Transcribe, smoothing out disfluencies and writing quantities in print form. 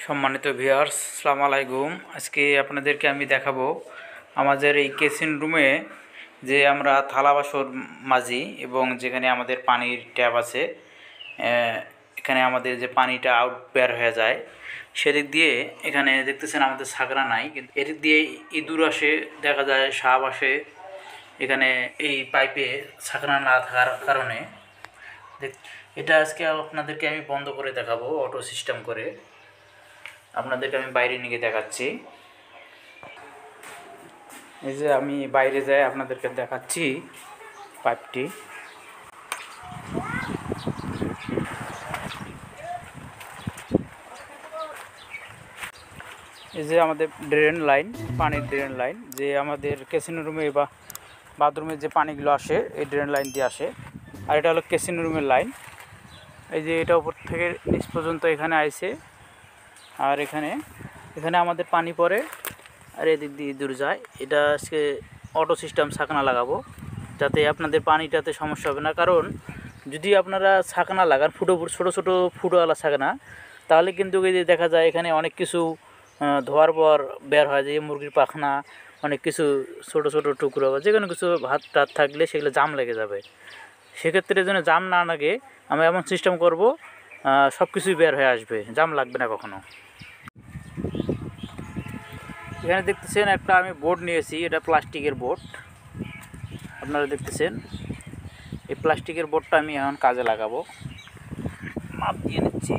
সম্মানিত ভিউয়ার্স, আসসালামু আলাইকুম। আজকে আপনাদেরকে আমি দেখাবো আমাদের এই কিচেন রুমে যে আমরা থালা বাসন মাজি এবং যেখানে আমাদের পানির ট্যাপ আছে, এখানে আমাদের যে পানিটা আউট বের হয়ে যায় সেদিক দিয়ে এখানে দেখতেছেন আমাদের ছাকরা নাই, কিন্তু এদিক দিয়ে ইঁদুর আসে, দেখা যায় সাপ আসে এখানে এই পাইপে ছাকরা না থাকার কারণে। এটা আজকে আপনাদেরকে আমি বন্ধ করে দেখাবো অটো সিস্টেম করে। আপনাদেরকে আমি বাইরে নিয়ে দেখাচ্ছি। এই যে আমি বাইরে যাই আপনাদেরকে দেখাচ্ছি পাইপটি। এই যে আমাদের ড্রেন লাইন, পানির ড্রেন লাইন, যে আমাদের কিচেন রুমে বা বাথরুমে যে পানিগুলো আসে এই ড্রেন লাইন দিয়ে আসে। আর এটা হলো কিচেন রুমের লাইন। এই যে এটা উপর থেকে নিচ পর্যন্ত এখানে আইছে, আর এখানে আমাদের পানি পড়ে আর এদিক দিয়ে দূর যায়। এটা আজকে অটো সিস্টেম ছাকনা লাগাবো যাতে আপনাদের পানিটাতে সমস্যা হবে না। কারণ যদি আপনারা ছাকনা লাগান ছোটো ছোটো ফুটোওয়ালা ছাকনা, তাহলে কিন্তু এই যে দেখা যায় এখানে অনেক কিছু ধোয়ার পর বের হয়, যে মুরগির পাখনা, অনেক কিছু ছোটো ছোটো টুকরো বা যে কোনো কিছু ভাত টাত থাকলে সেগুলো জাম লেগে যাবে। সেক্ষেত্রে যেন জাম না লাগে আমরা এমন সিস্টেম করব সব কিছুই বের হয়ে আসবে, জাম লাগবে না কখনো। এখানে দেখতেছেন একটা আমি বোর্ড নিয়েছি, এটা প্লাস্টিকের বোর্ড। আপনারা দেখতেছেন এই প্লাস্টিকের বোর্ডটা আমি এখন কাজে লাগাবো। মাপ দিয়ে নিচ্ছি।